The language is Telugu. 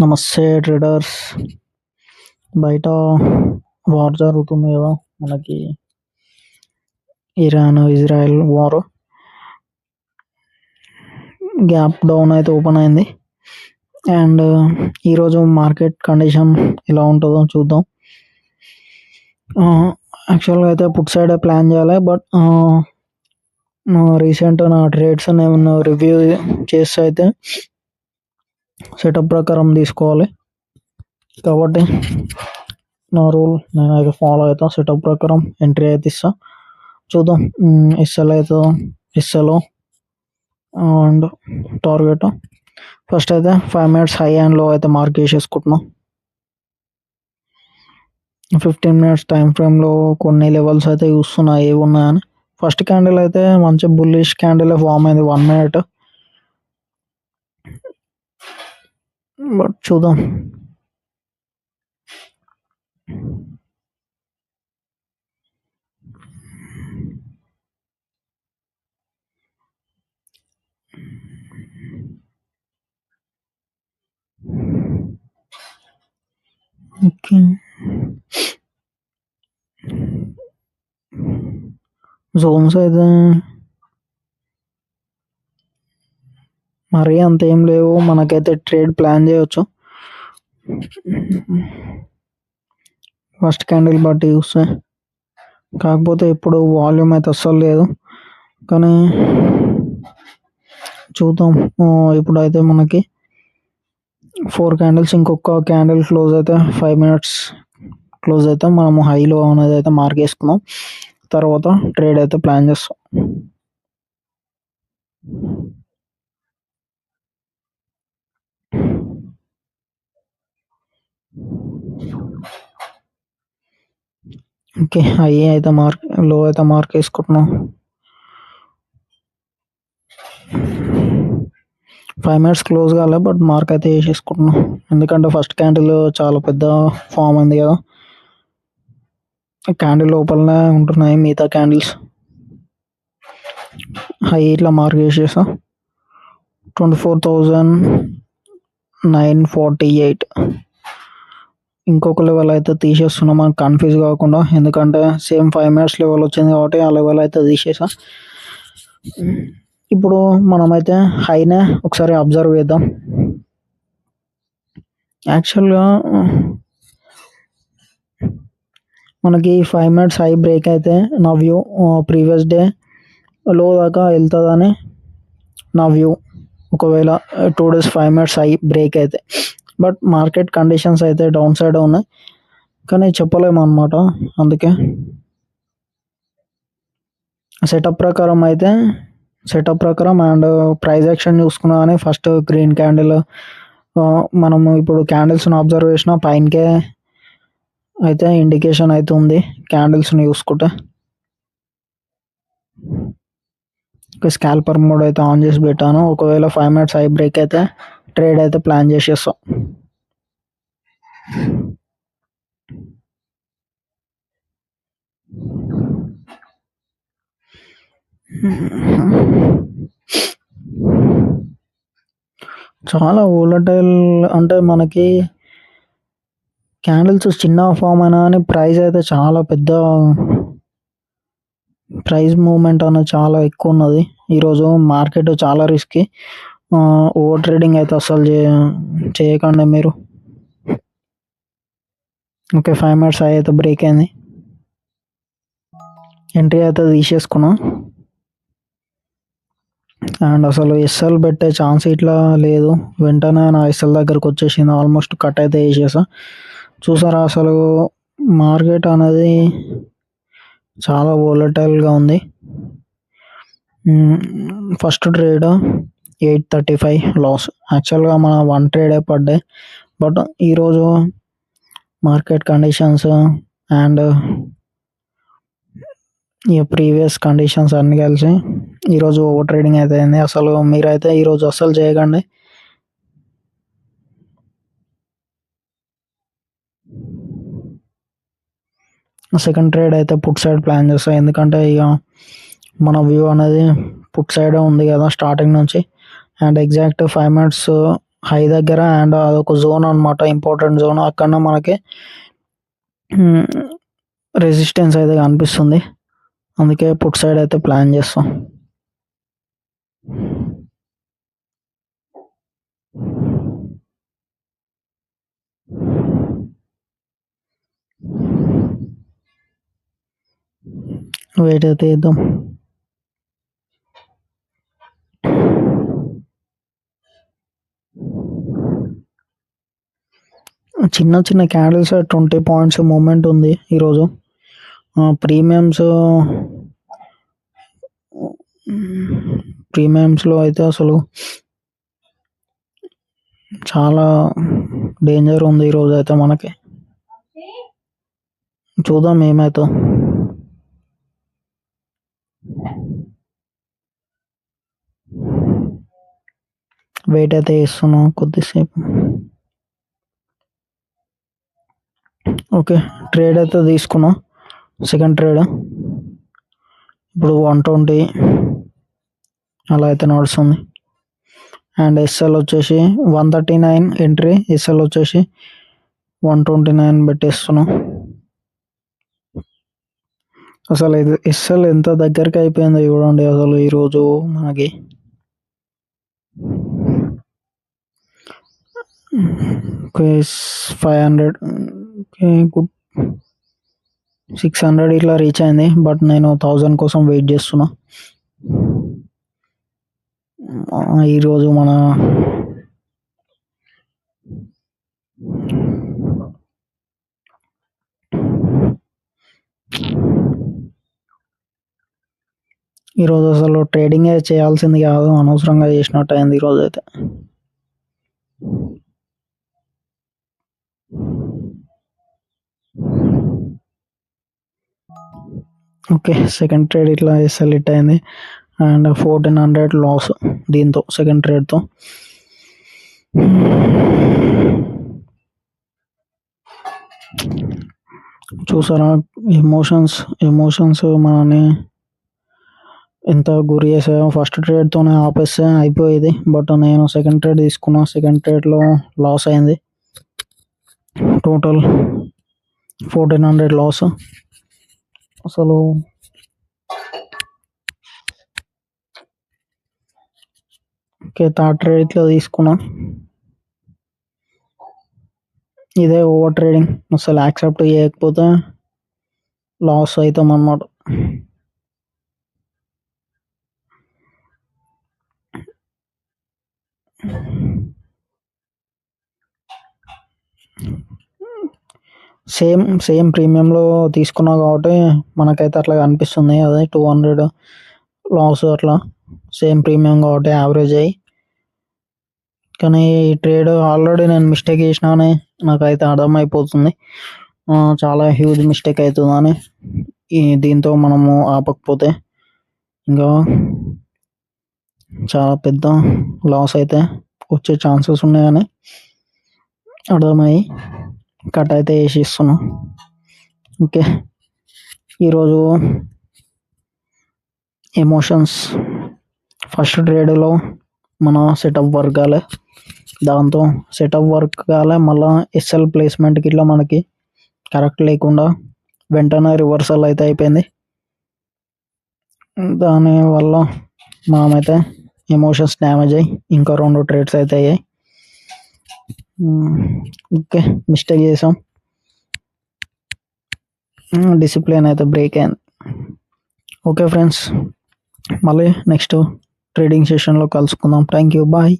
నమస్తే ట్రేడర్స్. బయట వార్ జరుగుతుంది కదా మనకి, Iran Israel war. Gap down అయితే ఓపెన్ అయింది. అండ్ ఈరోజు మార్కెట్ కండిషన్ ఎలా ఉంటుందో చూద్దాం. యాక్చువల్గా అయితే పుట్ సైడ్ ప్లాన్ చేయాలి, బట్ రీసెంట్ నా ట్రేడ్స్ ఏమన్నా రివ్యూ చేస్తే అయితే సెటప్ ప్రకారం తీసుకోవాలి. కాబట్టి నా రూల్ నేను అయితే ఫాలో అవుతాను. సెటప్ ప్రకారం ఎంట్రీ అయితే ఇస్తా. చూద్దాం ఎస్ఎల్ అవుతుందో, ఎస్ఎల్ అండ్ టార్గెట్. ఫస్ట్ అయితే 5 minutes హై అండ్ లో అయితే మార్క్ చేసేసుకుంటున్నాం. 15 minutes టైం ఫ్రేమ్లో కొన్ని లెవెల్స్ అయితే చూస్తున్నా ఏవి ఉన్నాయని. ఫస్ట్ క్యాండిల్ అయితే మంచి బుల్లిష్ క్యాండిల్ ఫామ్ అయింది 1 minute, బట్ చూద్దాం. ఓకే, జోన్స్ అయితే మరీ అంత ఏం లేవు, మనకైతే ట్రేడ్ ప్లాన్ చేయవచ్చు. ఫస్ట్ క్యాండిల్ బట్టి చూస్తే, కాకపోతే ఇప్పుడు వాల్యూమ్ అయితే అస్సలు లేదు. కానీ చూద్దాం. ఇప్పుడైతే మనకి 4 candles, ఇంకొక క్యాండిల్ క్లోజ్ అయితే 5 minutes క్లోజ్ అయితే మనము హైలో అనేది అయితే మార్క్ చేసుకున్నాం. తర్వాత ట్రేడ్ అయితే ప్లాన్ చేస్తాం. ఓకే, హై అయితే మార్క్, లో అయితే మార్క్ వేసుకుంటున్నాం. 5 minutes క్లోజ్ కాలే, బట్ మార్క్ అయితే వేసేసుకుంటున్నాం. ఎందుకంటే ఫస్ట్ క్యాండిల్ చాలా పెద్ద ఫామ్ అయింది కదా, క్యాండిల్ లోపలనే ఉంటున్నాయి మిగతా క్యాండిల్స్. హై ఇట్లా మార్క్ చేసేసా 24,948. ఇంకొక లెవెల్ అయితే తీసేస్తున్నాం మనకు కన్ఫ్యూజ్ కాకుండా, ఎందుకంటే సేమ్ 5 minutes లెవెల్ వచ్చింది కాబట్టి ఆ లెవెల్ అయితే తీసేసా. ఇప్పుడు మనమైతే హైనే ఒకసారి అబ్జర్వ్ చేద్దాం. యాక్చువల్గా మనకి 5 minutes హై బ్రేక్ అయితే నా వ్యూ ప్రీవియస్ డే లో దాకా వెళ్తుందని నా వ్యూ. ఒకవేళ 2 days 5 minutes హై బ్రేక్ అయితే, బట్ మార్కెట్ కండిషన్స్ అయితే డౌన్ సైడ్ ఉన్నాయి, కానీ చెప్పలేము అనమాట. అందుకే సెటప్ ప్రకారం అండ్ ప్రైస్ యాక్షన్ చూసుకున్నా కానీ ఫస్ట్ గ్రీన్ క్యాండిల్, మనము ఇప్పుడు క్యాండిల్స్ని అబ్జర్వ్ చేసిన పైనకే అయితే ఇండికేషన్ అయితే ఉంది క్యాండిల్స్ని చూసుకుంటే. స్కాల్పర్ మోడ్ అయితే ఆన్ చేసి పెట్టాను. ఒకవేళ 5 minutes హై బ్రేక్ అయితే ట్రేడ్ అయితే ప్లాన్ చేసేస్తాం. చాలా వోలటైల్, అంటే మనకి క్యాండిల్స్ చిన్న ఫామ్ అయినా కానీ ప్రైస్ అయితే చాలా పెద్ద, ప్రైస్ మూవ్మెంట్ అనేది చాలా ఎక్కువ ఉన్నది ఈరోజు. మార్కెట్ చాలా రిస్కీ. ఓవర్ ట్రేడింగ్ అయితే అస్సలు చేయకండి మీరు. ఓకే, 5 minutes హై అయితే బ్రేక్ అయింది, ఎంట్రీ అయితే తీసేసుకున్నాం. అండ్ అసలు ఎస్ఎల్ పెట్టే ఛాన్స్ ఇట్లా లేదు, వెంటనే నా ఎస్ఎల్ దగ్గరకు వచ్చేసింది. ఆల్మోస్ట్ కట్ అయితే వేసేసా. చూసారా, అసలు మార్కెట్ అనేది చాలా వోలటైల్గా ఉంది. First trade 835 loss. యాక్చువల్గా మన 1 ట్రేడే పడ్డాయి, బట్ ఈరోజు market conditions and previous conditions అన్నీ కలిసి ఈరోజు ఓవర్ ట్రేడింగ్ అయితే అయింది. అసలు మీరైతే ఈరోజు అస్సలు చేయకండి. సెకండ్ ట్రేడ్ అయితే పుట్ సైడ్ ప్లాన్ చేస్తాను, ఎందుకంటే ఇక మన వ్యూ అనేది పుట్ సైడే ఉంది కదా స్టార్టింగ్ నుంచి. అండ్ ఎగ్జాక్ట్ 5 minutes హై దగ్గర, అండ్ అదొక జోన్ అనమాట, ఇంపార్టెంట్ జోన్. అక్కడ మనకి రెసిస్టెన్స్ అయితే కనిపిస్తుంది. అందుకే పుట్ సైడ్ అయితే ప్లాన్ చేస్తాం. వెయిట్ అయితే ఇద్దాం. చిన్న చిన్న క్యాండిల్స్ 20 పాయింట్స్ మూమెంట్ ఉంది ఈరోజు. ప్రీమియమ్స్లో అయితే అసలు చాలా డేంజర్ ఉంది ఈరోజు అయితే మనకి. చూద్దాం ఏమైతే. వెయిట్ అయితే ఇస్తున్నాం కొద్దిసేపు. ఓకే, ట్రేడ్ అయితే తీసుకున్నాం, సెకండ్ ట్రేడ్. ఇప్పుడు 120 అలా అయితే నడుస్తుంది. అండ్ ఎస్ఎల్ వచ్చేసి 139 ఎంట్రీ, ఎస్ఎల్ వచ్చేసి 129 పెట్టేస్తున్నాం. అసలు ఇది ఎస్ఎల్ ఎంత దగ్గరికి అయిపోయిందో చూడండి అసలు ఈరోజు మనకి. Okay, 500, okay good. 600 ఇట్లా రీచ్ అయింది, బట్ నేను 1000 కోసం వెయిట్ చేస్తున్నా. ఈరోజు మన ఈరోజు అసలు ట్రేడింగే చేయాల్సింది కాదు, అనవసరంగా చేసినట్టు అయింది ఈరోజు అయితే. ఓకే, సెకండ్ ట్రేడ్ ఇట్లా ఎస్ఎల్ హిట్ అయింది, అండ్ 1400 లాస్ దీంతో, సెకండ్ ట్రేడ్తో. చూసారా ఎమోషన్స్ మనని ఎంత గురి చేసాయో. ఫస్ట్ ట్రేడ్తోనే ఆపేస్తే అయిపోయేది, బట్ నేను సెకండ్ ట్రేడ్ తీసుకున్నా, సెకండ్ ట్రేడ్లో లాస్ అయింది. Total 1400 loss. అసలు ఓకే, థర్డ్ ట్రేడ్ ఇట్లా తీసుకున్నా. ఇదే ఓవర్ ట్రేడింగ్, అసలు యాక్సెప్ట్ చేయకపోతే లాస్ అవుతాం అన్నమాట. సేమ్ ప్రీమియంలో తీసుకున్నా కాబట్టి మనకైతే అట్లా కనిపిస్తుంది. అదే 200 లాస్ అట్లా, సేమ్ ప్రీమియం కాబట్టి యావరేజ్ అయ్యి. కానీ ఈ ట్రేడ్ ఆల్రెడీ నేను మిస్టేక్ చేసినానే నాకైతే అర్థమైపోతుంది, చాలా హ్యూజ్ మిస్టేక్ అవుతుందని. దీంతో మనము ఆపకపోతే ఇంకా చాలా పెద్ద లాస్ అయితే వచ్చే ఛాన్సెస్ ఉన్నాయని అర్థమయ్యి కట్ అయితే వేసి ఇస్తున్నాం. ఓకే, ఈరోజు ఎమోషన్స్ ఫస్ట్ ట్రేడ్లో మన సెటప్ వర్క్ కాలే, దాంతో సెటప్ వర్క్ కాలే, మళ్ళీ ఎస్ఎల్ ప్లేస్మెంట్కి ఇట్లా మనకి కరెక్ట్ లేకుండా వెంటనే రివర్సల్ అయితే అయిపోయింది. దానివల్ల మనమైతే ఎమోషన్స్ డ్యామేజ్ అయ్యి ఇంకా 2 ట్రేడ్స్ అయితే అయ్యాయి. ఓకే, మిస్టేక్ చేసాం, డిసిప్లిన్ అయితే బ్రేక్ అయింది. ఓకే ఫ్రెండ్స్, మళ్ళీ నెక్స్ట్ ట్రేడింగ్ సెషన్లో కలుసుకుందాం. Thank you, bye.